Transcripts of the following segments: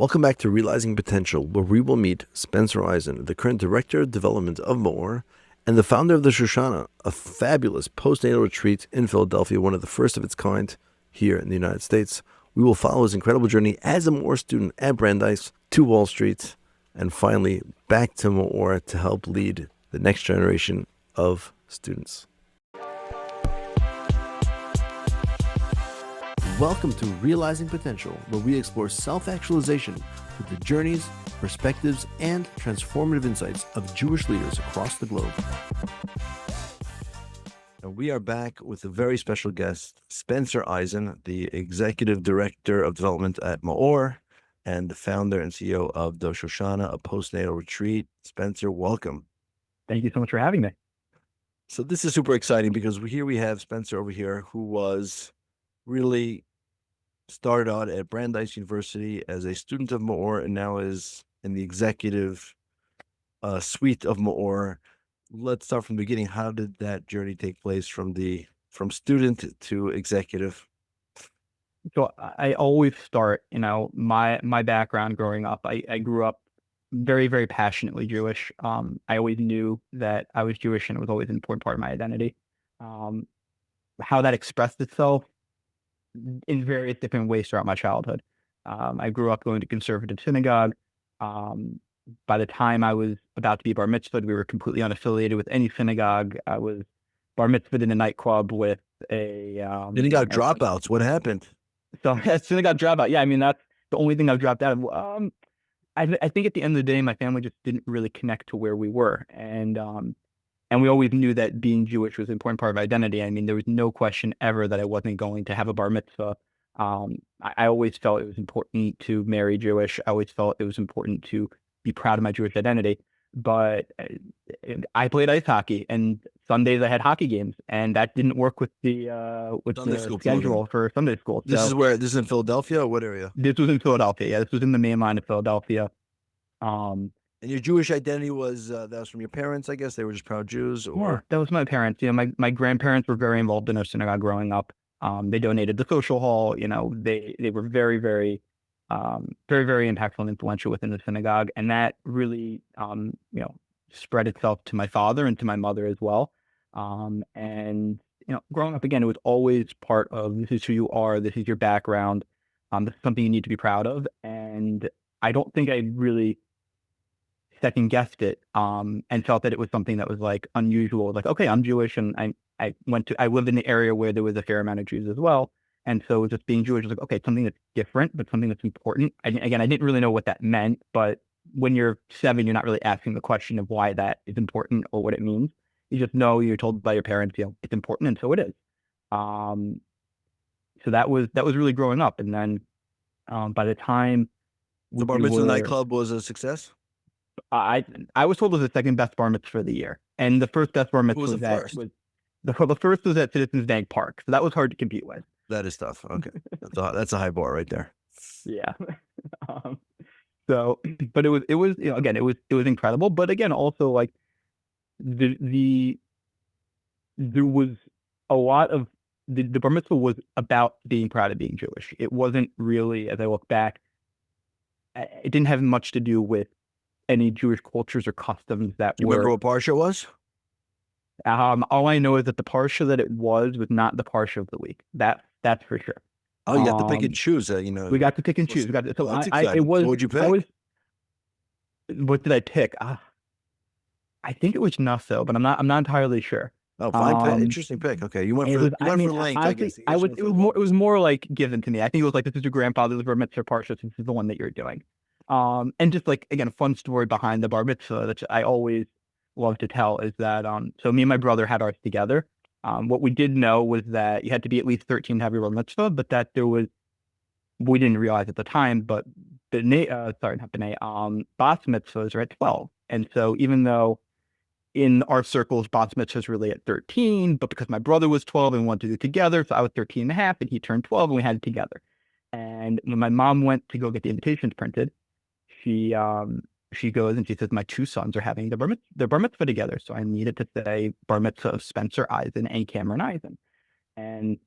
Welcome back to Realizing Potential, where we will meet Spencer Isen, the current Director of Development of Meor, and the founder of the Shoshana, a fabulous postnatal retreat in Philadelphia, one of the first of its kind here in the United States. We will follow his incredible journey as a Meor student at Brandeis to Wall Street, and finally back to Meor to help lead the next generation of students. Welcome to Realizing Potential, where we explore self-actualization through the journeys, perspectives, and transformative insights of Jewish leaders across the globe. And we are back with a very special guest, Spencer Isen, the Executive Director of Development at Meor and the founder and CEO of the Shoshana, a postnatal retreat. Spencer, welcome. Thank you so much for having me. So this is super exciting because here we have Spencer over here, who was really started out at Brandeis University as a student of Meor and now is in the executive suite of Meor. Let's start from the beginning. How did that journey take place from student to executive? So I always start, my background growing up. I grew up very, very passionately Jewish. I always knew that I was Jewish, and it was always an important part of my identity. How that expressed itself in various different ways throughout my childhood. I grew up going to conservative synagogue. By the time I was about to be bar mitzvahed, we were completely unaffiliated with any synagogue. I was bar mitzvahed in a nightclub with a Synagogue dropouts. What happened? So synagogue dropout. Yeah, I mean, that's the only thing I've dropped out of. I think at the end of the day, my family just didn't really connect to where we were, and we always knew that being Jewish was an important part of my identity. I mean, there was no question ever that I wasn't going to have a bar mitzvah. I always felt it was important to marry Jewish. I always felt it was important to be proud of my Jewish identity. But I played ice hockey, and Sundays I had hockey games, and that didn't work with the schedule for Sunday school. This is in Philadelphia, or what area? This was in Philadelphia. Yeah, this was in the main line of Philadelphia. And your Jewish identity was that was from your parents, I guess? They were just proud Jews? Or? Yeah, that was my parents. My grandparents were very involved in our synagogue growing up. They donated the social hall. They were very, very, very, very impactful and influential within the synagogue. And that really, spread itself to my father and to my mother as well. And growing up, again, it was always part of, this is who you are, this is your background, this is something you need to be proud of. And I don't think I really second guessed it, and felt that it was something that was like unusual. Like, okay, I'm Jewish, and I lived in the area where there was a fair amount of Jews as well. And so just being Jewish was like, okay, something that's different, but something that's important. I didn't really know what that meant, but when you're 7, you're not really asking the question of why that is important or what it means. You just know, you're told by your parents, it's important, and so it is. So that was really growing up. And then by the time the bar mitzvah nightclub was a success, I was told it was the second best bar mitzvah for the year, and the first best bar mitzvah was the first was at Citizens Bank Park, so that was hard to compete with. That is tough. Okay, that's a high bar right there. Yeah. So, but it was again, it was incredible. But again, also like there was a lot of the bar mitzvah was about being proud of being Jewish. It wasn't really, as I look back, it didn't have much to do with any Jewish cultures or customs that you were. Remember what parsha was? All I know is that the parsha that it was not the parsha of the week. That's for sure. Oh, you got to pick and choose. We got to pick and choose. It was. What would you pick? What did I pick? I think it was Nassau, but I'm not entirely sure. Oh, fine pick. Interesting pick. Okay, you went for length. I guess it was more like given to me. I think it was like, this is your grandfather's bar mitzvah parsha, since this is the one that you're doing. And just like, again, a fun story behind the bar mitzvah that I always love to tell is that, so me and my brother had ours together. What we did know was that you had to be at least 13 to have your bar mitzvah, but that we didn't realize at the time, but bas mitzvahs are at 12. And so even though in our circles, bas mitzvahs really at 13, but because my brother was 12 and we wanted to do it together, so I was 13 and a half and he turned 12 and we had it together. And when my mom went to go get the invitations printed, she goes and she says, my 2 sons are having their bar mitzvah together. So I needed to say bar mitzvah of Spencer Isen and Cameron Isen. And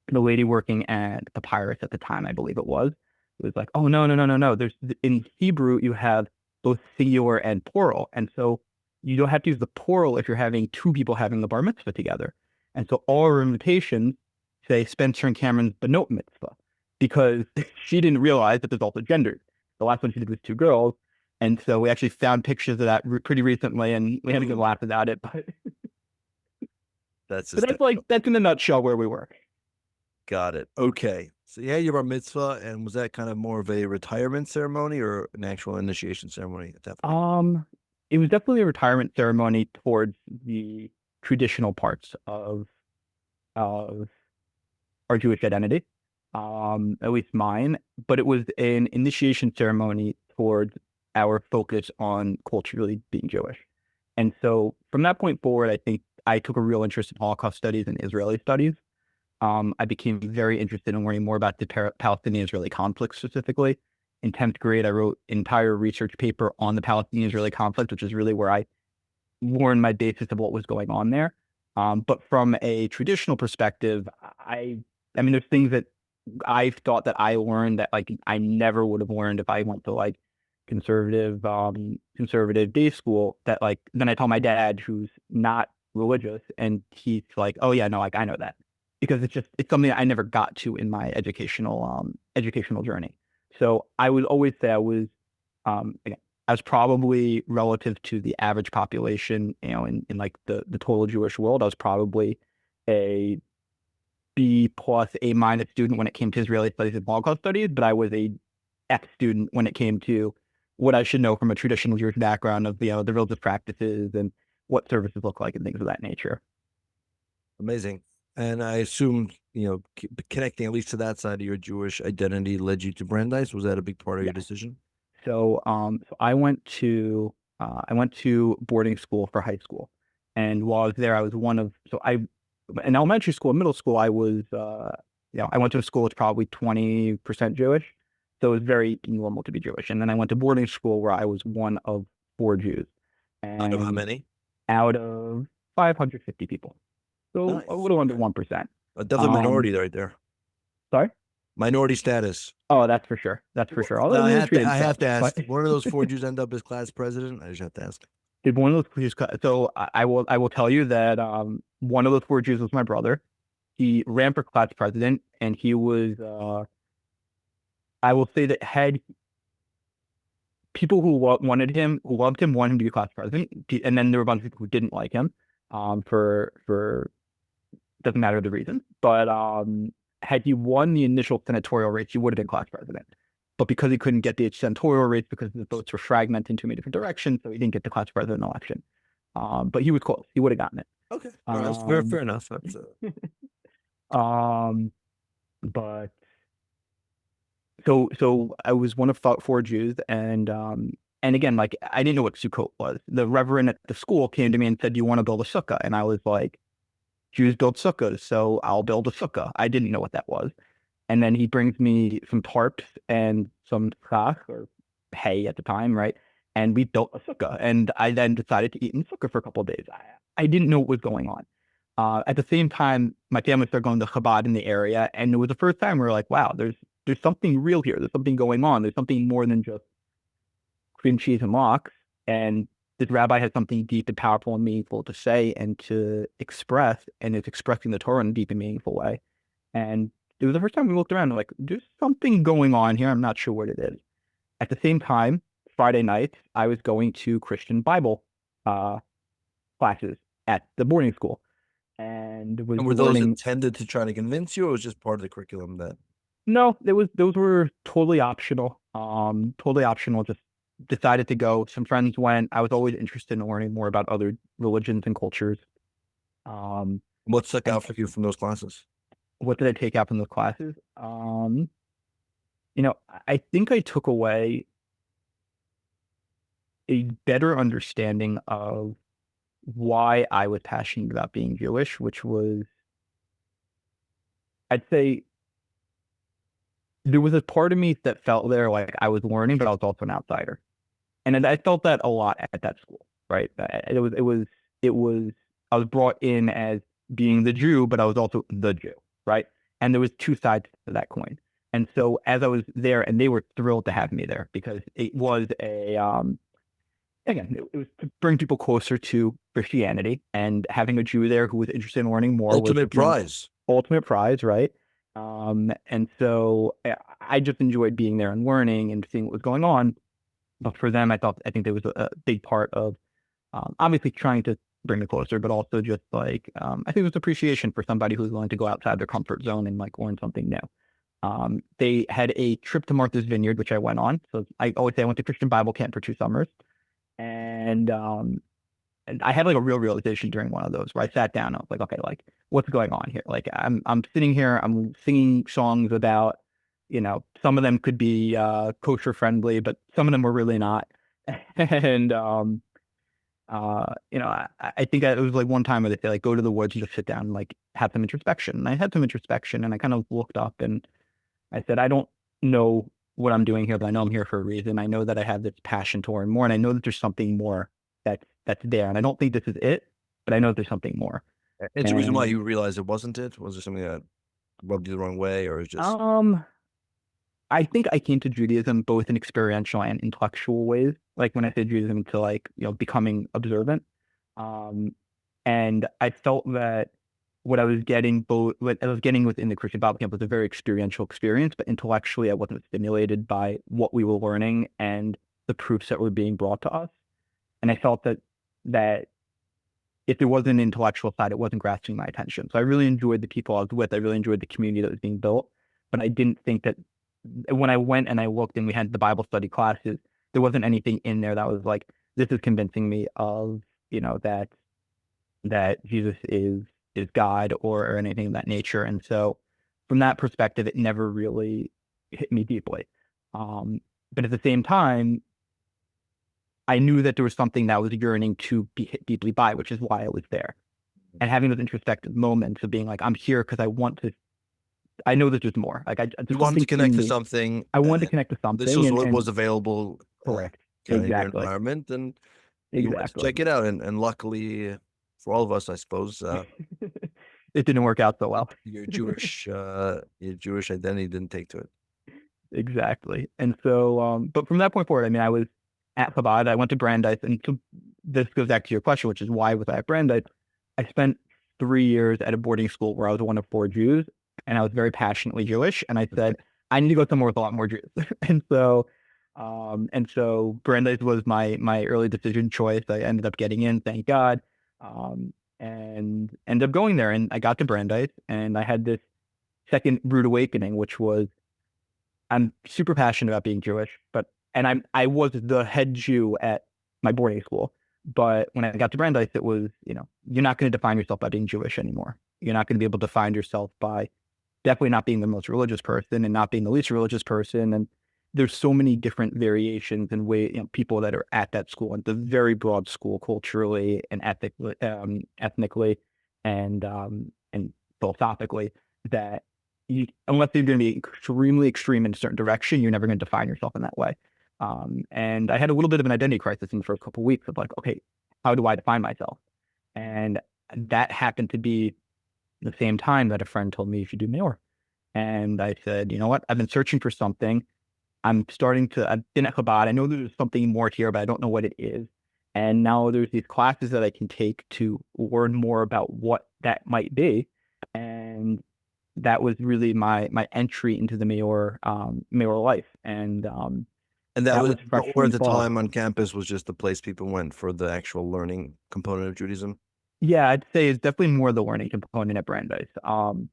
the lady working at the Pirates at the time, I believe it was, It was like, oh, no, no, no, no, no. In Hebrew, you have both singular and plural. And so you don't have to use the plural if you're having two people having the bar mitzvah together. And so all our invitations say Spencer and Cameron's Benot mitzvah because she didn't realize that there's also genders. The last one she did was two girls. And so we actually found pictures of that pretty recently and we had a good laugh about it. But, That's but just that's in a nutshell where we were. got it. Okay. So yeah, your bar mitzvah, and was that kind of more of a retirement ceremony or an actual initiation ceremony at that point? It was definitely a retirement ceremony towards the traditional parts of our Jewish identity, at least mine. But it was an initiation ceremony towards our focus on culturally being Jewish. And so from that point forward, I think I took a real interest in Holocaust studies and Israeli studies. I became very interested in learning more about the Palestinian-Israeli conflict specifically. In 10th grade, I wrote an entire research paper on the Palestinian-Israeli conflict, which is really where I learned my basis of what was going on there. But from a traditional perspective, I mean, there's things that I thought that I learned that like I never would have learned if I went to like conservative day school. That like then I tell my dad, who's not religious, and he's like, "Oh yeah, no, like I know that," because it's something that I never got to in my educational journey. So I would always say again, I was probably relative to the average population, in like the total Jewish world, I was probably a B plus A minus student when it came to Israeli studies and Holocaust studies, but I was a F student when it came to what I should know from a traditional Jewish background of the religious practices and what services look like and things of that nature. Amazing. And I assume, connecting at least to that side of your Jewish identity led you to Brandeis. Was that a big part of your Yeah. decision? So I went to boarding school for high school, and while I was there, I was one of so I in elementary school and middle school, I was I went to a school that's probably 20% Jewish, so it was very normal to be Jewish. And then I went to boarding school where I was one of four Jews, Out of how and many? out of 550 people, so a Nice. little under Okay. 1%. Definitely Um, minority right there. sorry. Minority status. Oh, that's for sure. That's for sure. Although Now I they were have to treated I have fairly, to ask, but one of those four Jews end up as class president? I just have to ask. did one of those Jews cut? So I will tell you that one of those four Jews was my brother. He ran for class president, and he was I will say that had people who wanted him, who loved him, wanted him to be class president, and then there were a bunch of people who didn't like him. For doesn't matter the reason, but had he won the initial senatorial race, he would have been class president. But because he couldn't get the senatorial race because the votes were fragmented into many different directions, so he didn't get the class president election. But he was close. He would have gotten it. Okay. All right. That's fair enough. That's, Um, but so I was one of four Jews, and again, like I didn't know what Sukkot was. The reverend at the school came to me and said, "Do you want to build a sukkah?" And I was like, "Jews build sukkahs, so I'll build a sukkah." I didn't know what that was. And then he brings me some tarps and some chach or hay at the time, right? And we built a sukkah. And I then decided to eat in the sukkah for a couple of days. I didn't know what was going on. At the same time, my family started going to Chabad in the area, and it was the first time we were like, "Wow, there's something real here. There's something going on. There's something more than just cream cheese and lox." And this rabbi has something deep and powerful and meaningful to say and to express, and is expressing the Torah in a deep and meaningful way. And it was the first time we looked around and like, there's something going on here. I'm not sure what it is. At the same time, Friday nights, I was going to Christian Bible uh, classes at the boarding school and was and were those learning. intended to try to convince you, or was just part of the curriculum that? No, those were totally optional. Totally optional. Just decided to go. Some friends went. I was always interested in learning more about other religions and cultures. Um, What stuck and out for you from those classes? what did I take out from those classes? I think I took away a better understanding of why I was passionate about being Jewish, which was, I'd say, there was a part of me that felt there like I was learning, but I was also an outsider, and I felt that a lot at that school. Right? It was. I was brought in as being the Jew, but I was also the Jew. Right? And there was two sides to that coin. And so as I was there, and they were thrilled to have me there because it was again, it was to bring people closer to Christianity, and having a Jew there who was interested in learning more was, Ultimate prize. ultimate prize, right? And so I just enjoyed being there and learning and seeing what was going on. But for them, I think there was a big part of obviously trying to bring me closer, but also just like I think it was appreciation for somebody who's willing to go outside their comfort zone and like learn something new. They had a trip to Martha's Vineyard, which I went on. So I always say I went to Christian Bible camp for 2 summers, and I had like a real realization during one of those where I sat down. I was like, okay, like what's going on here? Like I'm sitting here, I'm singing songs about, some of them could be kosher friendly, but some of them were really not. And I think it was like one time where they say like go to the woods and just sit down and like have some introspection. And I had some introspection, and I kind of looked up and I said, I don't know what I'm doing here, but I know I'm here for a reason. I know that I have this passion to learn more, and I know that there's something more that's there. And I don't think this is it, but I know there's something more. It's the reason why you realized it wasn't it? Was there something that rubbed you the wrong way, or just I think I came to Judaism both in experiential and intellectual ways. Like when I say Judaism, to like, becoming observant. And I felt that what I was getting within the Christian Bible camp was a very experiential experience, but intellectually I wasn't stimulated by what we were learning and the proofs that were being brought to us. And I felt that if there was an intellectual side, it wasn't grasping my attention. So I really enjoyed the people I was with. I really enjoyed the community that was being built, but I didn't think that when I went and I looked and we had the Bible study classes, there wasn't anything in there that was like, this is convincing me of, that Jesus is God or anything of that nature. And so from that perspective, it never really hit me deeply. But at the same time, I knew that there was something that was yearning to be hit deeply by, which is why I was there. And having those introspective moments of being like, I'm here because I know that there's more. Like you wanted to connect to something. I wanted to connect to something. This was what was available. Correct. In your environment, and you wanted to check it out. And luckily for all of us, I suppose, it didn't work out so well. Your Jewish identity didn't take to it. Exactly. And so, but from that point forward, I mean, I was at Chabad. I went to Brandeis, and so this goes back to your question, which is why was I at Brandeis? I spent 3 years at a boarding school where I was one of 4 Jews, and I was very passionately Jewish. And I said, I need to go somewhere with a lot more Jews. And so Brandeis was my early decision choice. I ended up getting in, thank God, and ended up going there. And I got to Brandeis, and I had this second rude awakening, which was I'm super passionate about being Jewish, and I was the head Jew at my boarding school. But when I got to Brandeis, it was, you're not going to define yourself by being Jewish anymore. You're not going to be able to define yourself by definitely not being the most religious person and not being the least religious person. And there's so many different variations and people that are at that school. And it's a very broad school culturally and ethnically and philosophically, that unless you're going to be extremely extreme in a certain direction, you're never going to define yourself in that way. And I had a little bit of an identity crisis in the first couple of weeks of like, okay, how do I define myself? And that happened to be the same time that a friend told me you should do Meor. And I said, you know what? I've been searching for something. I've been at Chabad. I know there's something more here, but I don't know what it is. And now there's these classes that I can take to learn more about what that might be. And that was really my entry into the Meor life. And that was where the time on campus was just the place people went for the actual learning component of Judaism. Yeah, I'd say it's definitely more the learning component at Brandeis. From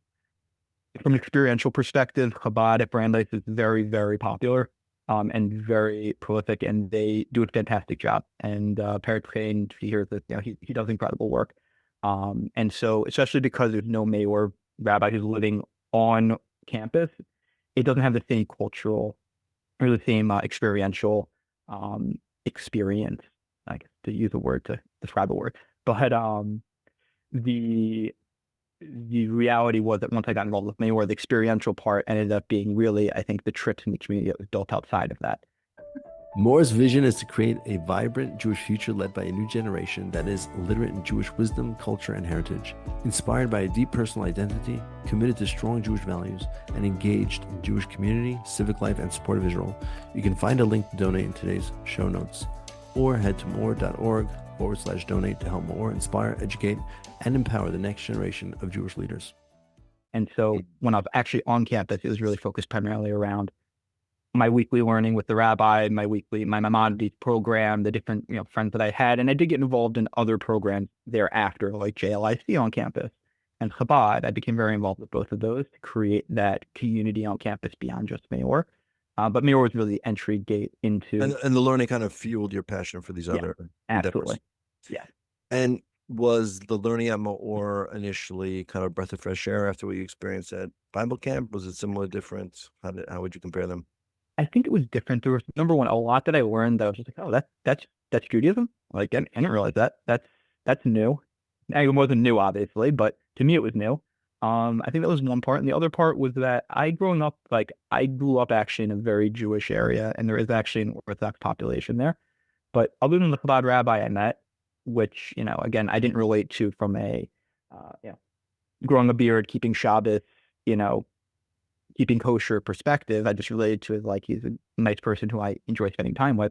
an experiential perspective, Chabad at Brandeis is very, very popular and very prolific, and they do a fantastic job. And Peretz Chaim, he hears that he does incredible work. And so, especially because there's no Meor rabbi who's living on campus, it doesn't have the same cultural or the same experiential experience, I guess, to use a word to describe a word. But the reality was that once I got involved with Meor, the experiential part ended up being really, I think, the trips in the community that was built outside of that. Moor's vision is to create a vibrant Jewish future led by a new generation that is literate in Jewish wisdom, culture, and heritage, inspired by a deep personal identity, committed to strong Jewish values, and engaged in Jewish community, civic life, and support of Israel. You can find a link to donate in today's show notes, or head to moor.org/donate to help Meor inspire, educate, and empower the next generation of Jewish leaders. And so when I was actually on campus, it was really focused primarily around my weekly learning with the rabbi, my Maimonides program, the different friends that I had, and I did get involved in other programs thereafter, like JLIC on campus and Chabad. I became very involved with both of those to create that community on campus beyond just Meor. But Meor was really the entry gate into And the learning kind of fueled your passion for these other absolutely, endeavors. yeah. And was the learning at Meor initially kind of a breath of fresh air after what you experienced at Bible camp? Was it similar, different? How would you compare them? I think it was different. There was, number one, a lot that I learned that I was just like, oh, that's Judaism. Like, I didn't realize that's new. It wasn't new, obviously, but to me it was new. I think that was one part, and the other part was that I grew up actually in a very Jewish area, and there is actually an Orthodox population there. But other than the Chabad rabbi I met, which again I didn't relate to from a growing a beard, keeping Shabbos, keeping kosher perspective. I just related to it like he's a nice person who I enjoy spending time with.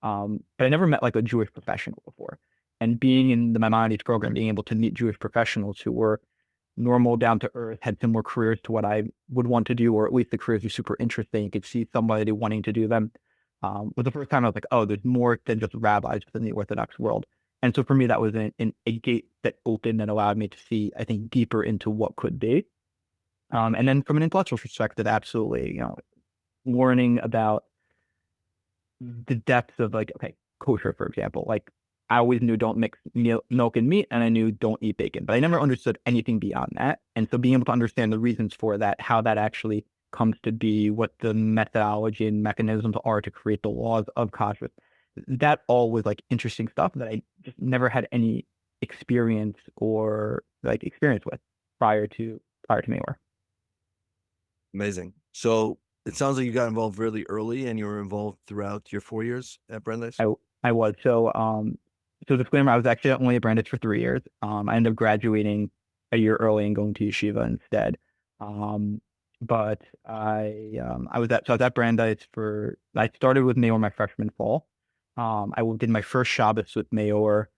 But I never met like a Jewish professional before. And being in the Maimonides program, being able to meet Jewish professionals who were normal, down to earth, had similar careers to what I would want to do, or at least the careers were super interesting. You could see somebody wanting to do them. Was the first time I was like, oh, there's more than just rabbis within the Orthodox world. And so for me, that was a gate that opened and allowed me to see, I think, deeper into what could be. And then from an intellectual perspective, absolutely, learning about the depths of like, okay, kosher, for example. Like I always knew don't mix milk and meat, and I knew don't eat bacon, but I never understood anything beyond that. And so being able to understand the reasons for that, how that actually comes to be, what the methodology and mechanisms are to create the laws of kosher, that all was like interesting stuff that I just never had any experience with prior to Meor. Amazing. So it sounds like you got involved really early, and you were involved throughout your 4 years at Brandeis. I was. So disclaimer, I was actually only at Brandeis for 3 years. I ended up graduating a year early and going to yeshiva instead. But I was at Brandeis I started with Meor my freshman fall. I did my first Shabbos with Meor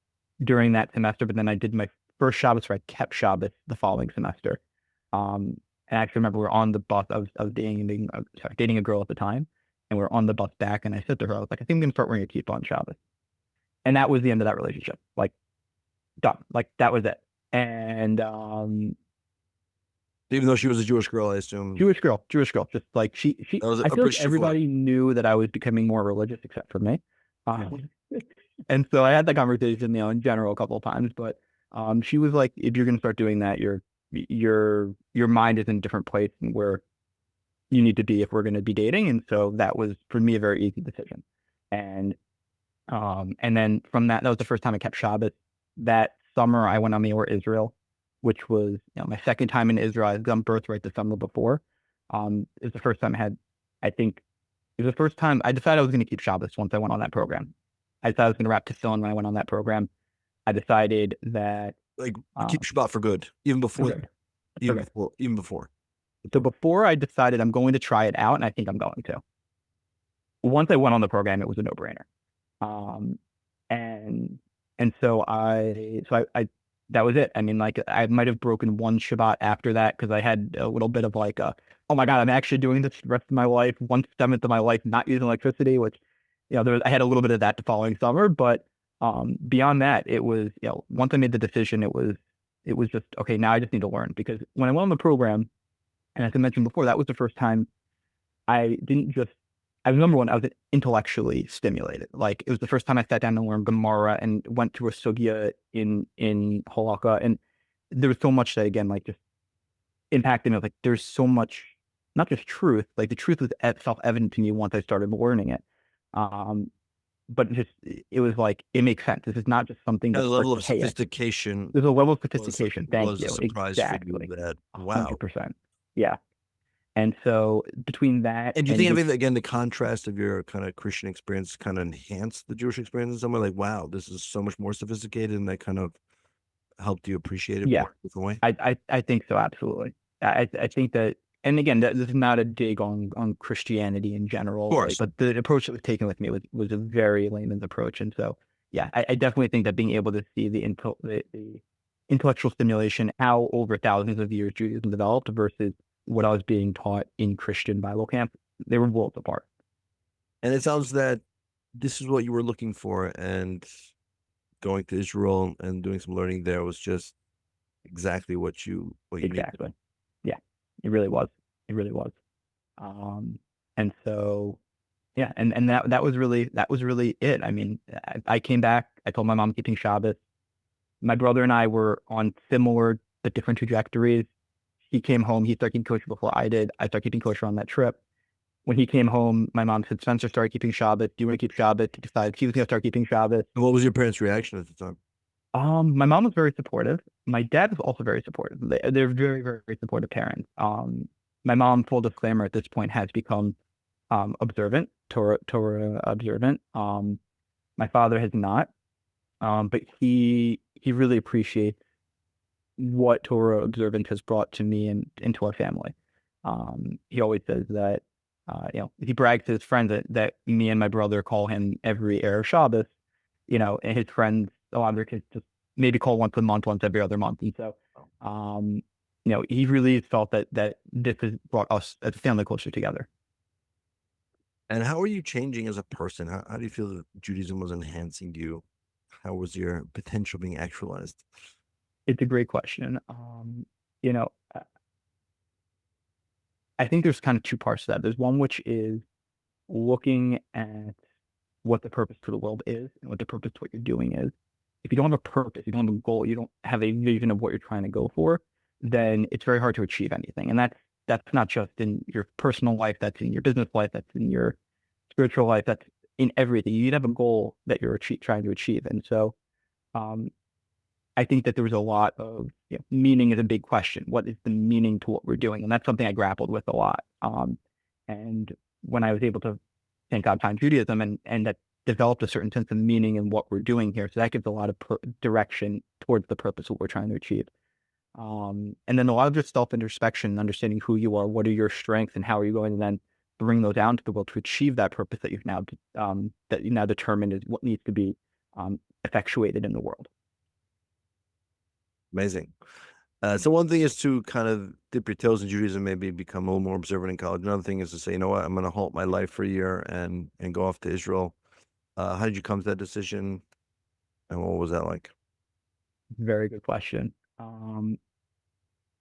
during that semester, but then I did my first Shabbos where I kept Shabbos the following semester. And I actually remember we were on the bus. I was dating a girl at the time, and we were on the bus back. And I said to her, I was like, I think I'm gonna start wearing a kippah on Shabbos. And that was the end of that relationship. Like done. Like that was it. And Even though she was a Jewish girl, I assume. Jewish girl, just like she. I feel like everybody knew that I was becoming more religious except for me. And so I had that conversation, in general, a couple of times. But she was like, if you're gonna start doing that, your mind is in a different place than where you need to be if we're going to be dating. And so that was for me a very easy decision. And then from that was the first time I kept Shabbos. That summer I went on Meor Israel, which was my second time in Israel. I had done birthright the summer before. It was the first time it was the first time I decided I was going to keep Shabbos once I went on that program. I decided I was going to wrap tefillin when I went on that program. I decided that like keep Shabbat for good, even before. So before I decided I'm going to try it out, and I think I'm going to. Once I went on the program, it was a no-brainer. And so I that was it. I mean, like I might have broken one Shabbat after that because I had a little bit of like oh my God, I'm actually doing this the rest of my life, 1/7 of my life not using electricity, which I had a little bit of that the following summer, but beyond that, it was once I made the decision, it was just okay. Now I just need to learn, because when I went on the program, and as I mentioned before, that was the first time I didn't just. I was number one. I was intellectually stimulated. Like it was the first time I sat down and learned Gemara and went through a sugya in halakha, and there was so much that again just impacted me. Like there's so much, not just truth. Like the truth was self-evident to me once I started learning it. But it was like it makes sense. This is not just something that's a level of sophistication. There's a level of sophistication. Thank you. Was a surprise exactly. for you that wow. 100%. Yeah. And so between that And do you and think just, having, again, the contrast of your kind of Christian experience kind of enhanced the Jewish experience in some way? Like, wow, this is so much more sophisticated, and that kind of helped you appreciate it yeah, more in a different way? I think so, absolutely. I think that, and again, this is not a dig on Christianity in Of general, right? course. But the approach that was taken with me was a very layman's approach, and so yeah, I definitely think that being able to see the intellectual stimulation, how over thousands of years Judaism developed versus what I was being taught in Christian Bible camp, they were worlds apart. And it sounds that this is what you were looking for, and going to Israel and doing some learning there was just exactly what you needed. Exactly. Yeah, it really was. It really was. Um, and so yeah, and that was really it. I mean, I came back. I told my mom keeping Shabbos. My brother and I were on similar but different trajectories. He came home. He started keeping kosher before I did. I started keeping kosher on that trip. When he came home, my mom said, "Spencer started keeping Shabbos. Do you want to keep Shabbos?" He decided she was going to start keeping Shabbos. And what was your parents' reaction at the time? My mom was very supportive. My dad was also very supportive. They're very, very, very supportive parents. My mom, full disclaimer, at this point has become observant, Torah observant. My father has not, but he really appreciates what Torah observance has brought to me and into our family. He always says that, he brags to his friends that me and my brother call him every Erev Shabbos, and his friends, a lot of their kids just maybe call once a month, once every other month. And so, um, he really felt that this has brought us as a family closer together. And how are you changing as a person? How do you feel that Judaism was enhancing you? How was your potential being actualized? It's a great question. You know, I think there's kind of two parts to that. There's one which is looking at what the purpose to the world is and what the purpose to what you're doing is. If you don't have a purpose, you don't have a goal, you don't have a vision of what you're trying to go for, then it's very hard to achieve anything. And that's not just in your personal life, that's in your business life, that's in your spiritual life, that's in everything. You need to have a goal that you're trying to achieve. And so um, I think that there was a lot of, meaning is a big question. What is the meaning to what we're doing? And that's something I grappled with a lot. And when I was able to, thank God, find Judaism and that developed a certain sense of meaning in what we're doing here. So that gives a lot of direction towards the purpose of what we're trying to achieve. And then a lot of just self-introspection, understanding who you are, what are your strengths, and how are you going to then bring those down to the world to achieve that purpose that you now determined is what needs to be effectuated in the world. Amazing. So one thing is to kind of dip your toes in Judaism, maybe become a little more observant in college. Another thing is to say, you know what, I'm going to halt my life for a year and go off to Israel. How did you come to that decision, and what was that like? Very good question.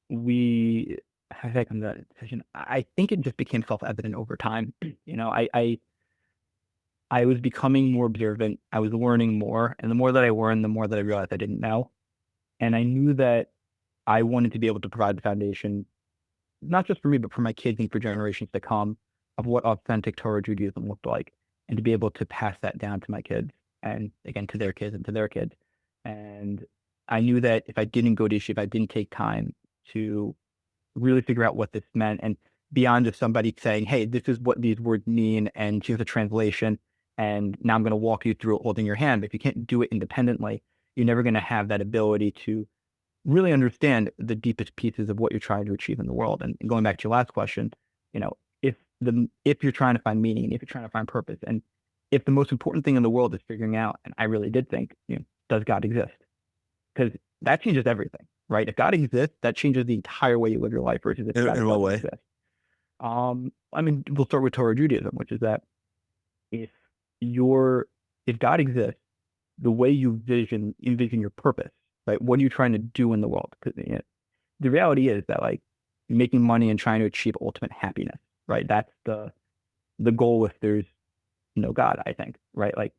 We How did I come to that decision? I think it just became self-evident over time. I was becoming more observant. I was learning more, and the more that I learned, the more that I realized I didn't know. And I knew that I wanted to be able to provide the foundation, not just for me, but for my kids and for generations to come, of what authentic Torah Judaism looked like, and to be able to pass that down to my kids, and again to their kids and to their kids. And I knew that if I didn't go to yeshiva, if I didn't take time to really figure out what this meant, and beyond just somebody saying, "Hey, this is what these words mean," and here's a translation, and now I'm going to walk you through it holding your hand. But if you can't do it independently, you're never going to have that ability to really understand the deepest pieces of what you're trying to achieve in the world. And going back to your last question, if you're trying to find meaning, and if you're trying to find purpose, and if the most important thing in the world is figuring out, and I really did think, does God exist? Because that changes everything, right? If God exists, that changes the entire way you live your life versus if God In what doesn't way? exist. I mean, we'll start with Torah Judaism, which is that if you're if God exists, the way you envision your purpose, right? What are you trying to do in the world? Because the reality is that like making money and trying to achieve ultimate happiness, right? That's the goal if there's no God, I think, right? Like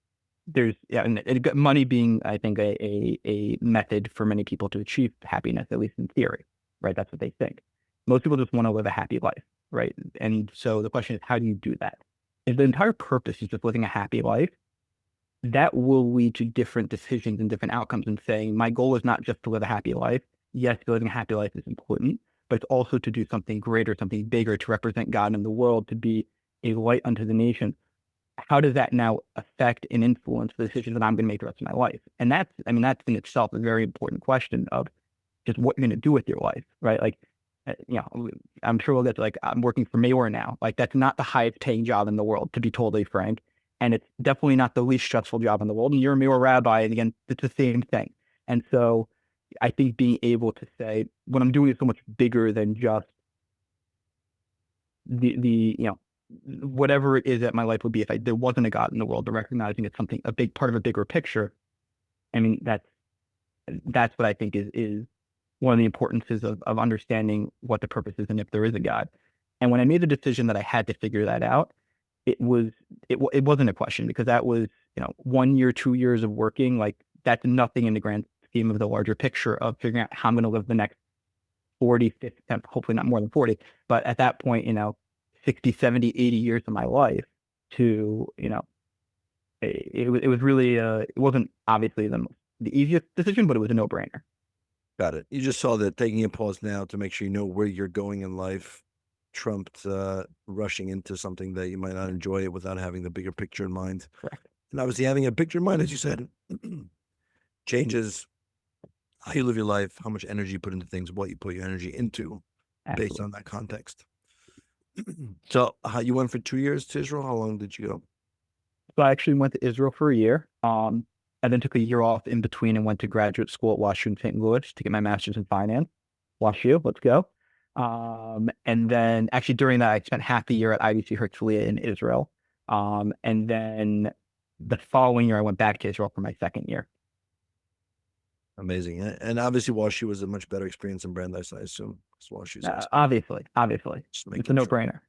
there's and money being, I think, a method for many people to achieve happiness, at least in theory, right? That's what they think. Most people just want to live a happy life, right? And so the question is, how do you do that? If the entire purpose is just living a happy life, that will lead to different decisions and different outcomes, and saying, my goal is not just to live a happy life. Yes, living a happy life is important, but it's also to do something greater, something bigger, to represent God in the world, to be a light unto the nation. How does that now affect and influence the decisions that I'm going to make the rest of my life? And that's in itself a very important question of just what you're going to do with your life, right? Like, I'm sure we'll get to, like, I'm working for Meor now. Like, that's not the highest paying job in the world, to be totally frank. And it's definitely not the least stressful job in the world. And you're a Meor rabbi, and again, it's the same thing. And so I think being able to say, what I'm doing is so much bigger than just whatever it is that my life would be if there wasn't a God in the world, but recognizing it's something, a big part of a bigger picture. I mean, that's what I think is one of the importances of understanding what the purpose is and if there is a God. And when I made the decision that I had to figure that out, it wasn't a question, because that was, 1 year, 2 years of working. Like, that's nothing in the grand scheme of the larger picture of figuring out how I'm going to live the next 40, 50, hopefully not more than 40, but at that point, 60, 70, 80 years of my life to, it was really, it wasn't obviously the easiest decision, but it was a no-brainer. Got it. You just saw that taking a pause now to make sure you know where you're going in life trumped rushing into something that you might not enjoy it without having the bigger picture in mind. Correct. And obviously having a picture in mind, as you said, changes how you live your life, how much energy you put into things, what you put your energy into. Absolutely. Based on that context. So you went for 2 years to Israel. How long did you go? So I actually went to Israel for a year, and then took a year off in between and went to graduate school at WashU in St. Louis to get my master's in finance. WashU, let's go. And then actually during that, I spent half a year at IBC Herzliya in Israel. And then the following year, I went back to Israel for my second year. Amazing. And obviously WashU was a much better experience than Brandeis, I assume. Obviously. It's a no-brainer.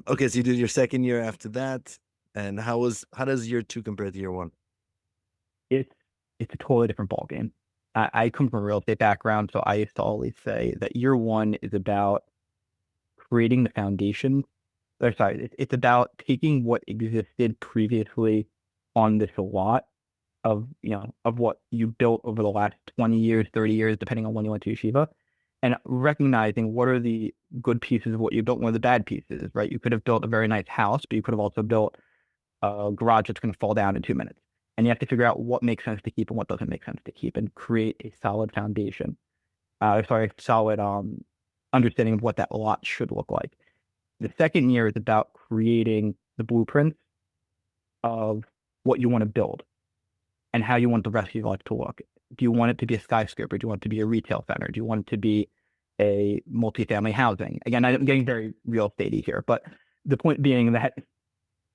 Okay, so you did your second year after that. And how does year 2 compare to year 1? It's a totally different ballgame. I come from a real estate background, so I used to always say that year 1 is about creating the foundation. It's about taking what existed previously on this lot of what you built over the last 20 years, 30 years, depending on when you went to yeshiva, and recognizing what are the good pieces of what you built, what are the bad pieces, right? You could have built a very nice house, but you could have also built a garage that's going to fall down in 2 minutes. And you have to figure out what makes sense to keep and what doesn't make sense to keep, and create a solid foundation. Solid understanding of what that lot should look like. The second year is about creating the blueprints of what you want to build and how you want the rest of your life to look. Do you want it to be a skyscraper? Do you want it to be a retail center? Do you want it to be a multifamily housing? Again, I'm getting very real estatey here, but the point being that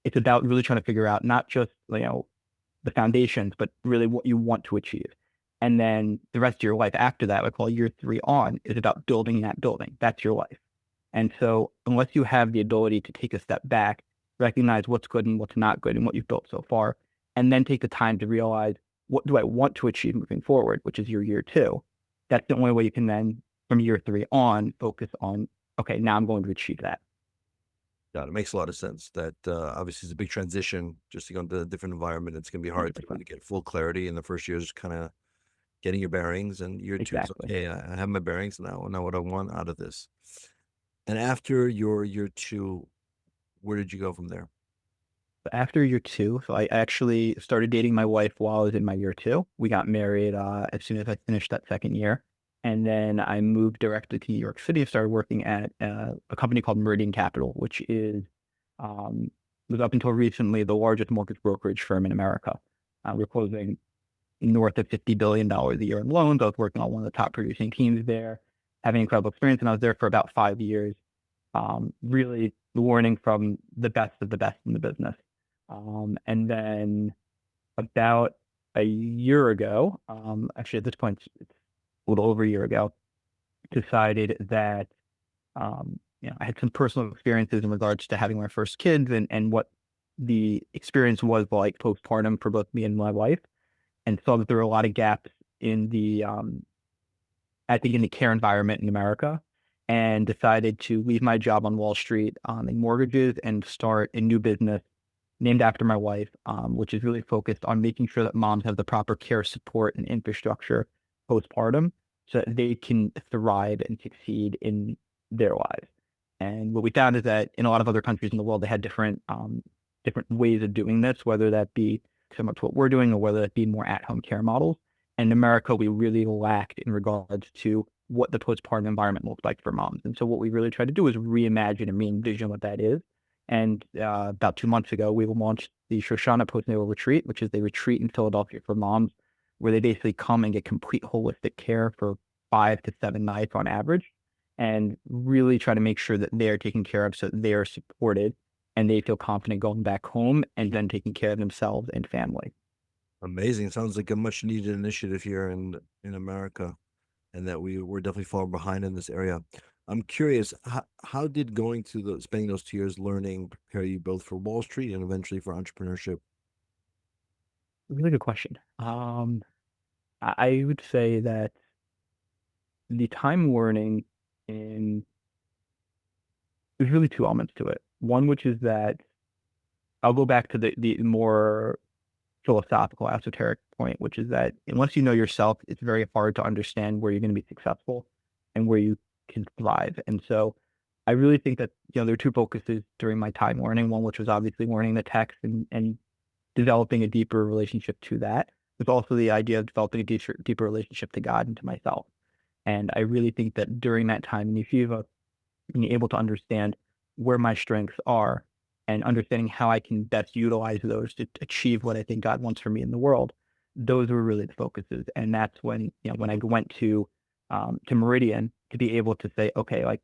it's about really trying to figure out not just, the foundations, but really what you want to achieve. And then the rest of your life after that, we call year 3 on, is about building that building. That's your life. And so unless you have the ability to take a step back, recognize what's good and what's not good and what you've built so far, and then take the time to realize, what do I want to achieve moving forward, which is your year 2. That's the only way you can then, from year 3 on, focus on, okay, now I'm going to achieve that. Yeah, it makes a lot of sense. That obviously is a big transition just to go into a different environment. It's going to be hard to really get full clarity in the first year, is kind of getting your bearings, and year 2 is, okay, I have my bearings now. I know what I want out of this. And after your year 2, where did you go from there? After year 2, so I actually started dating my wife while I was in my year 2. We got married as soon as I finished that second year. And then I moved directly to New York City. I started working at a company called Meridian Capital, which is, was up until recently the largest mortgage brokerage firm in America. We're closing north of $50 billion a year in loans. I was working on one of the top producing teams there, having incredible experience. And I was there for about 5 years, really learning from the best of the best in the business. And then about a year ago, actually at this point, it's a little over a year ago, decided that, I had some personal experiences in regards to having my first kids and what the experience was like postpartum for both me and my wife, and saw that there were a lot of gaps in the, I think in the care environment in America, and decided to leave my job on Wall Street in mortgages and start a new business named after my wife, which is really focused on making sure that moms have the proper care, support, and infrastructure postpartum, so that they can thrive and succeed in their lives. And what we found is that in a lot of other countries in the world, they had different ways of doing this, whether that be similar to what we're doing or whether that be more at-home care models. And in America, we really lacked in regards to what the postpartum environment looked like for moms. And so what we really tried to do is reimagine and re-envision what that is. And about 2 months ago, we launched the Shoshana Postnatal Retreat, which is a retreat in Philadelphia for moms, where they basically come and get complete holistic care for 5 to 7 nights on average, and really try to make sure that they are taken care of so that they are supported and they feel confident going back home and then taking care of themselves and family. Amazing. Sounds like a much needed initiative here in America, and that we're definitely far behind in this area. I'm curious, how did going to spending those 2 years learning prepare you both for Wall Street and eventually for entrepreneurship? Really good question. I would say that the time learning in there's really two elements to it. One, which is that I'll go back to the more philosophical, esoteric point, which is that unless you know yourself, it's very hard to understand where you're going to be successful and where you can thrive. And so I really think that, there are two focuses during my time learning. One, which was obviously learning the text and developing a deeper relationship to that. There's also the idea of developing a deeper relationship to God and to myself. And I really think that during that time in yeshiva, being able to understand where my strengths are and understanding how I can best utilize those to achieve what I think God wants for me in the world, those were really the focuses. And that's when, when I went to Meridian, to be able to say, okay, like,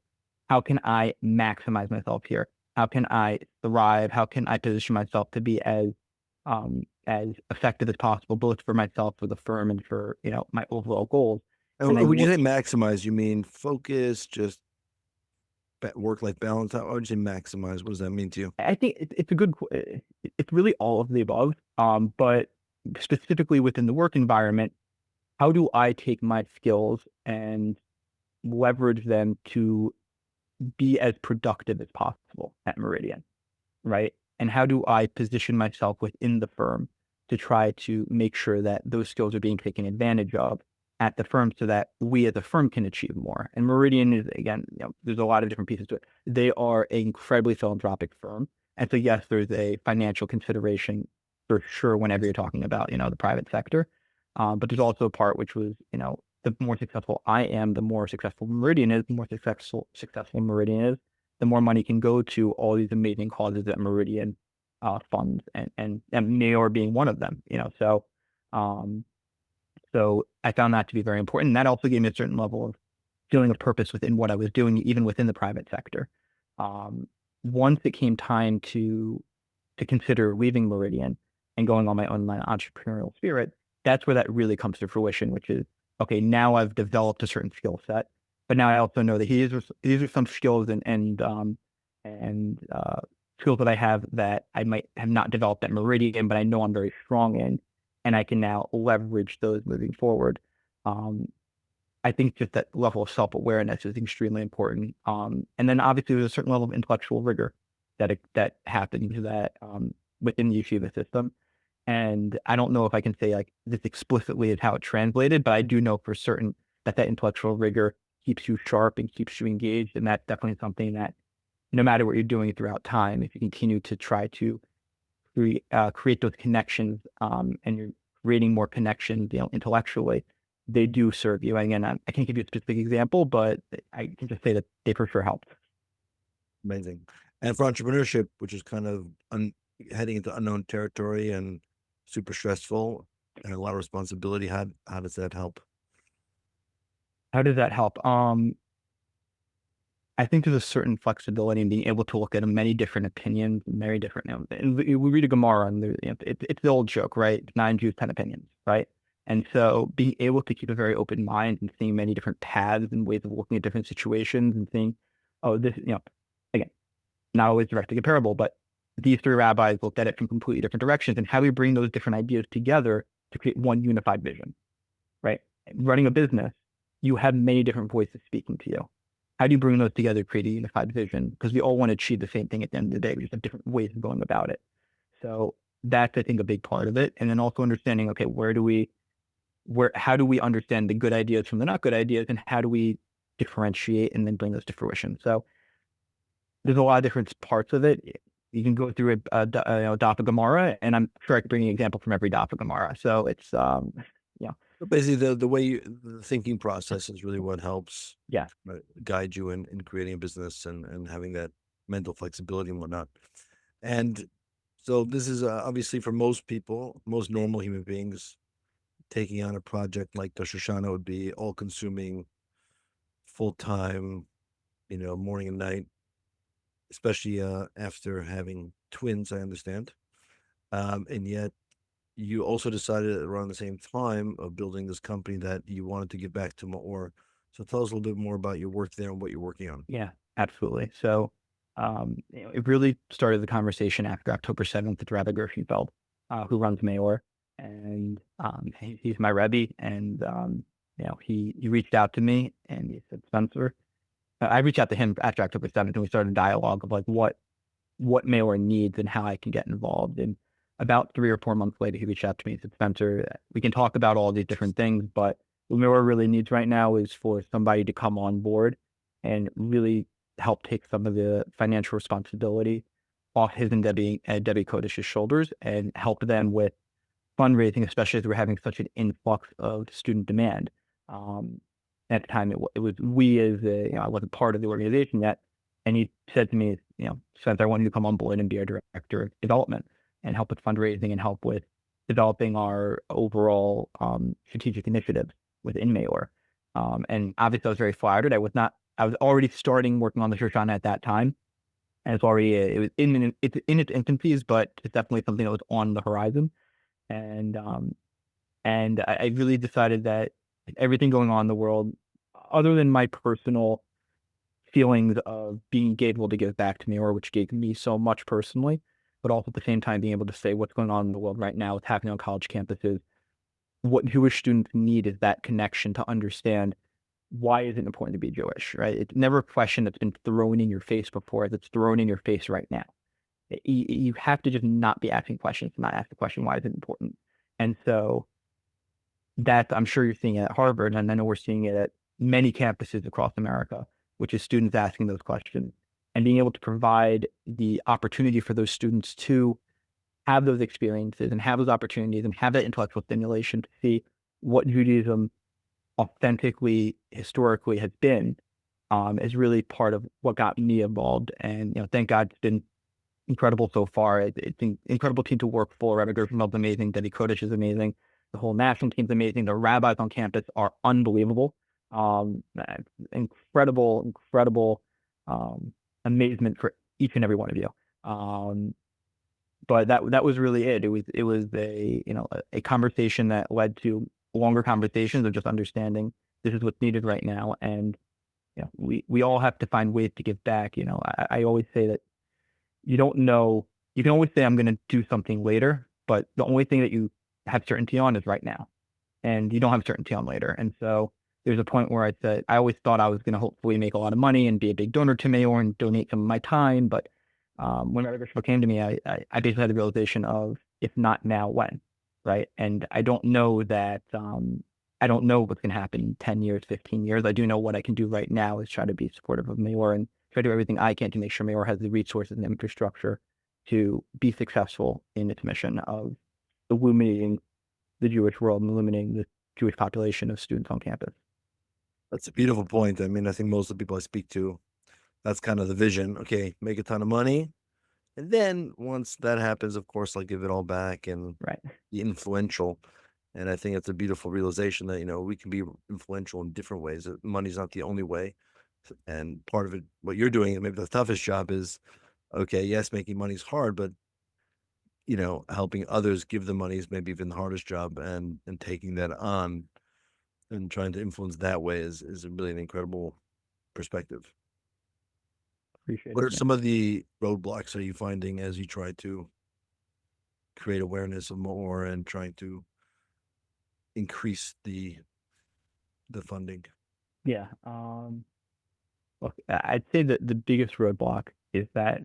how can I maximize myself here? How can I thrive? How can I position myself to be as effective as possible, both for myself, for the firm, and for, my overall goals? And I And when you say looked maximize, you mean focus, just work-life balance? How would you say maximize? What does that mean to you? I think it's a good, it's really all of the above. But specifically within the work environment, how do I take my skills and leverage them to be as productive as possible at Meridian, right? And how do I position myself within the firm to try to make sure that those skills are being taken advantage of at the firm so that we as a firm can achieve more? And Meridian is, again, there's a lot of different pieces to it. They are an incredibly philanthropic firm. And so, yes, there's a financial consideration for sure whenever you're talking about, the private sector. But there's also a part which was, the more successful I am, the more successful Meridian is, the more successful Meridian is, the more money can go to all these amazing causes that Meridian funds, and Meor being one of them. Um, so I found that to be very important. And that also gave me a certain level of feeling of purpose within what I was doing, even within the private sector. Um, Once it came time to consider leaving Meridian and going on my own entrepreneurial spirit, that's where that really comes to fruition, which is, okay, now I've developed a certain skill set, but now I also know that these are some skills and skills that I have that I might have not developed at Meridian, but I know I'm very strong in, and I can now leverage those moving forward. Um, I think just that level of self-awareness is extremely important. And then obviously there's a certain level of intellectual rigor that happens within the yeshiva system. And I don't know if I can say like this explicitly is how it translated, but I do know for certain that intellectual rigor keeps you sharp and keeps you engaged. And that's definitely something that no matter what you're doing throughout time, if you continue to try to create those connections, and you're creating more connections, intellectually, they do serve you. And again, I can't give you a specific example, but I can just say that they for sure help. Amazing. And for entrepreneurship, which is kind of heading into unknown territory and super stressful and a lot of responsibility, how does that help? How does that help? I think there's a certain flexibility in being able to look at many different opinions, many different. And we read a Gemara, and it's the old joke, right? 9 Jews, 10 opinions, right? And so, being able to keep a very open mind and seeing many different paths and ways of looking at different situations and seeing, oh, this, again, not always directly comparable, but these three rabbis looked at it from completely different directions, and how we bring those different ideas together to create one unified vision, right? Running a business, you have many different voices speaking to you. How do you bring those together to create a unified vision? Because we all want to achieve the same thing at the end of the day. We just have different ways of going about it. So that's, I think, a big part of it. And then also understanding, okay, where do we how do we understand the good ideas from the not good ideas, and how do we differentiate and then bring those to fruition? So there's a lot of different parts of it. You can go through a daf of Gemara, and I'm sure I could bring an example from every daf of Gemara. So it's yeah, So basically, the way the thinking process is really what helps yeah, guide you in creating a business and having that mental flexibility and whatnot. And so this is obviously for most people, most normal human beings, taking on a project like the Shoshana would be all consuming, full time, morning and night, especially after having twins, I understand. And yet you also decided around the same time of building this company that you wanted to give back to Meor. So tell us a little bit more about your work there and what you're working on. yeah, absolutely. So it really started the conversation after October 7th with Rabbi Gershenfeld, who runs Meor, and he's my Rebbe, and he reached out to me and he said, Spencer, I reached out to him after October 7th, and we started a dialogue of like what Meor needs and how I can get involved. And about 3 or 4 months later, he reached out to me and said, Spencer, we can talk about all these different things, but what Meor really needs right now is for somebody to come on board and really help take some of the financial responsibility off his and Debbie Kodish's shoulders and help them with fundraising, especially as we're having such an influx of student demand. At the time, it was we as I wasn't part of the organization yet, and he said to me, Spencer, I want you to come on board and be our director of development and help with fundraising and help with developing our overall strategic initiatives within Meor. And obviously, I was very flattered. I was already starting working on the Shoshana at that time, and it was in its infancies, but it's definitely something that was on the horizon. And I really decided that everything going on in the world, other than my personal feelings of being able to give back to Meor, which gave me so much personally, but also at the same time being able to say what's going on in the world right now, what's happening on college campuses, what Jewish students need is that connection to understand why is it important to be Jewish, right? It's never a question that's been thrown in your face before, that's thrown in your face right now. You have to just not be asking questions, not ask the question, why is it important? And so that I'm sure you're seeing it at Harvard, and I know we're seeing it at many campuses across America, which is students asking those questions and being able to provide the opportunity for those students to have those experiences and have those opportunities and have that intellectual stimulation to see what Judaism authentically, historically has been, is really part of what got me involved. And, thank God it's been incredible so far. It's an incredible team to work for. Rabbi Gershenfeld's amazing. Debbie Kodesh is amazing. The whole national team's amazing. The rabbis on campus are unbelievable. Incredible amazement for each and every one of you. But that was really it. It was a conversation that led to longer conversations of just understanding this is what's needed right now, and we all have to find ways to give back. I always say that you don't know. You can always say I'm going to do something later, but the only thing that you have certainty on is right now, and you don't have certainty on later. And so there's a point where I always thought I was going to hopefully make a lot of money and be a big donor to Meor and donate some of my time. But when Rabbi Gershon came to me, I basically had the realization of if not now, when, right? And I don't know that. I don't know what's going to happen in 10 years, 15 years. I do know what I can do right now is try to be supportive of Meor and try to do everything I can to make sure Meor has the resources and infrastructure to be successful in its mission of illuminating the Jewish world and illuminating the Jewish population of students on campus. That's a beautiful point. I mean, I think most of the people I speak to, that's kind of the vision. Okay, make a ton of money. And then once that happens, of course, I'll give it all back and Right. be influential. And I think it's a beautiful realization that, we can be influential in different ways. Money's not the only way. And part of it, what you're doing, and maybe the toughest job is, okay, yes, making money is hard, but, helping others give the money is maybe even the hardest job. And taking that on and trying to influence that way is really an incredible perspective. Appreciate What it. are some of the roadblocks are you finding as you try to create awareness of more and trying to increase the funding? Yeah. Look, I'd say that the biggest roadblock is that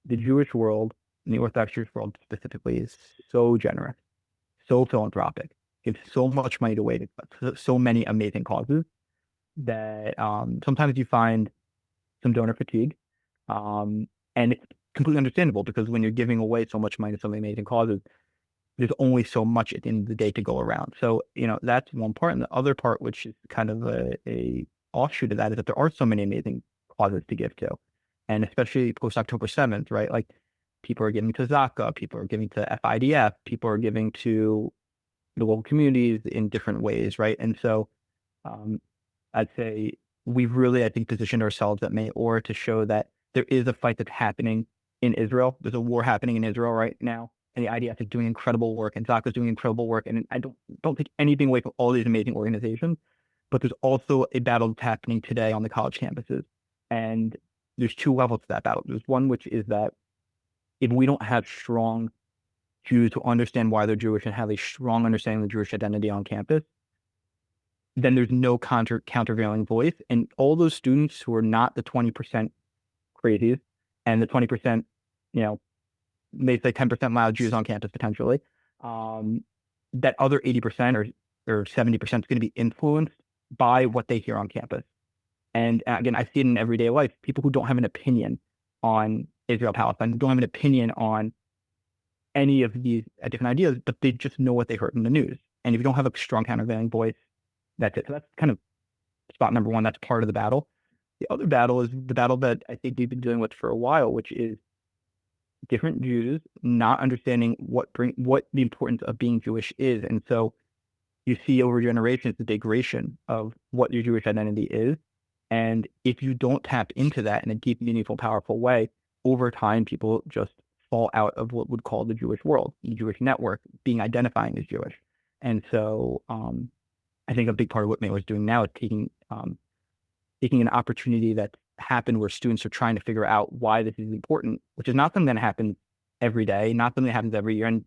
the Jewish world and the Orthodox Jewish world specifically is so generous, so philanthropic. gives so much money away to so many amazing causes that sometimes you find some donor fatigue. And it's completely understandable because when you're giving away so much money to so many amazing causes, there's only so much at the end of the day to go around. So, that's one part. And the other part, which is kind of a offshoot of that, is that there are so many amazing causes to give to. And especially post October 7th, right? Like people are giving to Zaka, people are giving to FIDF, people are giving to the local communities in different ways, right? And so I'd say we've really, I think, positioned ourselves at Meor to show that there is a fight that's happening in Israel. There's a war happening in Israel right now, and the IDF is doing incredible work, and Zaka is doing incredible work. And I don't take anything away from all these amazing organizations, but there's also a battle that's happening today on the college campuses, and there's two levels to that battle. There's one which is that if we don't have strong Jews who understand why they're Jewish and have a strong understanding of the Jewish identity on campus, then there's no countervailing voice. And all those students who are not the 20% crazies and the 20%, maybe say 10% loud Jews on campus potentially, that other 80% or 70% is going to be influenced by what they hear on campus. And again, I see it in everyday life. People who don't have an opinion on Israel Palestine, don't have an opinion on any of these different ideas, but they just know what they heard in the news. And if you don't have a strong countervailing voice, that's it. So that's kind of spot number one. That's part of the battle. The other battle is the battle that I think we've been dealing with for a while, which is different Jews not understanding what the importance of being Jewish is. And so you see over generations the degradation of what your Jewish identity is. And if you don't tap into that in a deep, meaningful, powerful way, over time, people just fall out of what would call the Jewish world, the Jewish network, identifying as Jewish. And so I think a big part of what Meor is doing now is taking an opportunity that's happened where students are trying to figure out why this is important, which is not something that happens every day, not something that happens every year, and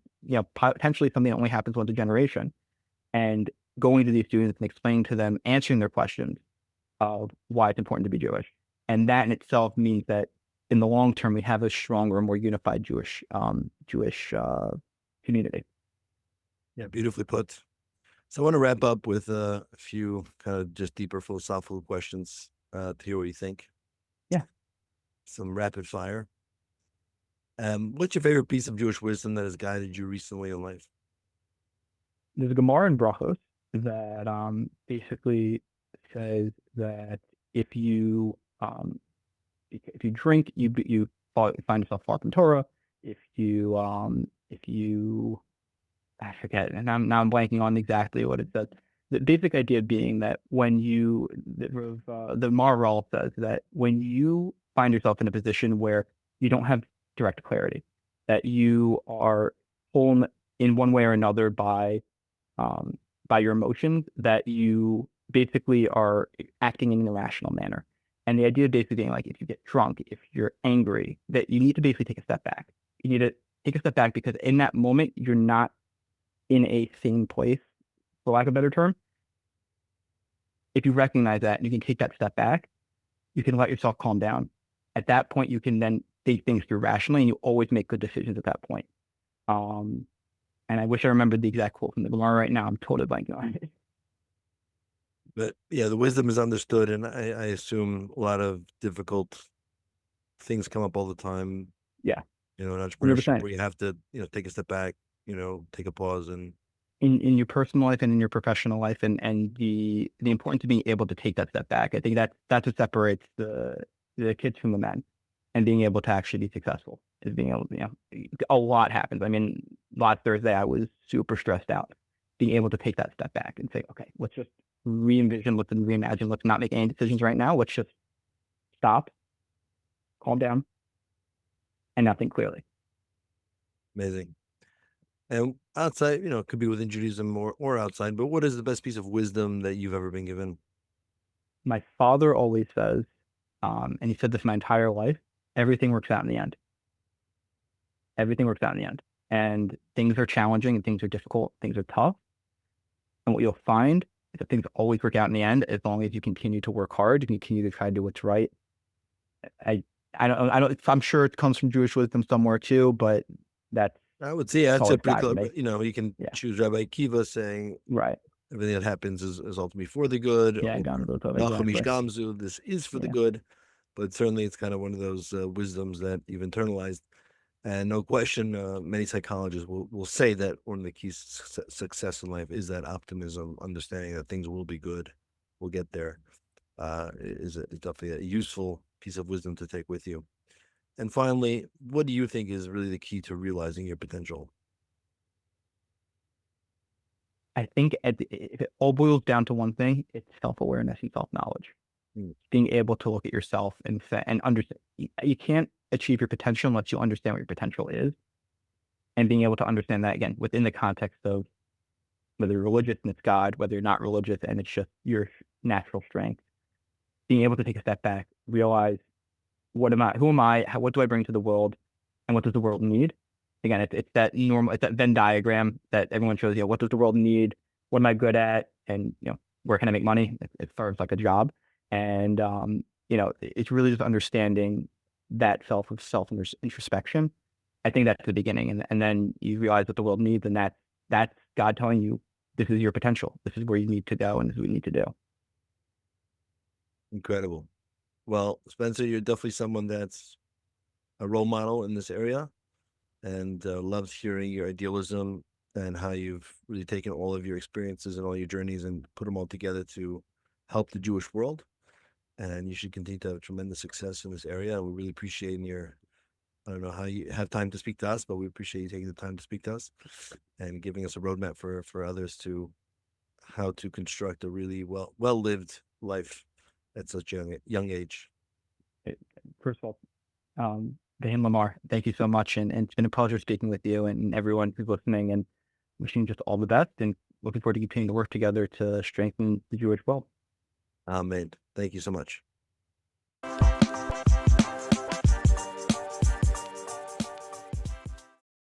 potentially something that only happens once a generation. And going to these students and explaining to them, answering their questions of why it's important to be Jewish. And that in itself means that in the long term, we have a stronger, more unified Jewish community. Yeah, beautifully put. So I want to wrap up with a few kind of just deeper philosophical questions to hear what you think. Yeah. Some rapid fire. What's your favorite piece of Jewish wisdom that has guided you recently in life? There's a Gemara in Brachos that basically says that if you drink, you find yourself far from Torah. If you I forget, and now I'm blanking on exactly what it says. The basic idea being that when the Maharal says that when you find yourself in a position where you don't have direct clarity, that you are pulled in one way or another by your emotions, that you basically are acting in an irrational manner. And the idea basically being like, if you get drunk, if you're angry, that you need to basically take a step back. You need to take a step back because in that moment, you're not in a sane place, for lack of a better term. If you recognize that and you can take that step back, you can let yourself calm down. At that point, you can then think things through rationally, and you always make good decisions at that point. And I wish I remembered the exact quote from the Gemara right now. I'm totally blanking on it. But yeah, the wisdom is understood, and I assume a lot of difficult things come up all the time. Yeah. In entrepreneurship 100%. where you have to, take a step back, take a pause and in your personal life and in your professional life, and the importance of being able to take that step back. I think that's what separates the kids from the men, and being able to actually be successful is being able to, a lot happens. I mean, last Thursday I was super stressed out. Being able to take that step back and say, okay, let's just re-envision, let's reimagine, let's not make any decisions right now. Let's just stop, calm down, and now think clearly. amazing. And outside, it could be within Judaism or outside, but what is the best piece of wisdom that you've ever been given? My father always says, and he said this my entire life, everything works out in the end. Everything works out in the end. And things are challenging and things are difficult, things are tough. And what you'll find is that things always work out in the end as long as you continue to work hard, you continue to try to do what's right. I'm sure it comes from Jewish wisdom somewhere too, but that's I would say that's Call a it pretty God, clever, right? you can Yeah. choose Rabbi Akiva saying Right. everything that happens is ultimately for the good, Yeah. or Gone Nachum Ish exactly. Gamzu, this is for the Yeah. good. But certainly it's kind of one of those wisdoms that you've internalized. And no question, many psychologists will say that one of the keys to success in life is that optimism, understanding that things will be good, we'll get there. Is definitely a useful piece of wisdom to take with you. And finally, what do you think is really the key to realizing your potential? I think if it all boils down to one thing, it's self-awareness and self-knowledge. Hmm. Being able to look at yourself and understand. You can't achieve your potential unless you understand what your potential is, and being able to understand that again within the context of whether you're religious and it's God, whether you're not religious and it's just your natural strength. Being able to take a step back, realize what am I, who am I, what do I bring to the world, and what does the world need? Again, it's that Venn diagram that everyone shows. What does the world need? What am I good at? And where can I make money as far as like a job? And it's really just understanding that self introspection. I think that's the beginning, and then you realize what the world needs, and that's God telling you this is your potential. This is where you need to go, and this is what you need to do. Incredible. Well, Spencer, you're definitely someone that's a role model in this area, and loved hearing your idealism and how you've really taken all of your experiences and all your journeys and put them all together to help the Jewish world. And you should continue to have tremendous success in this area. And we really appreciate your, I don't know how you have time to speak to us, but we appreciate you taking the time to speak to us and giving us a roadmap for others to how to construct a really well lived life at such a young age. First of all, Behin Lamar, thank you so much. And it's been a pleasure speaking with you and everyone who's listening, and wishing you just all the best and looking forward to continuing to work together to strengthen the Jewish world. Amen. Thank you so much.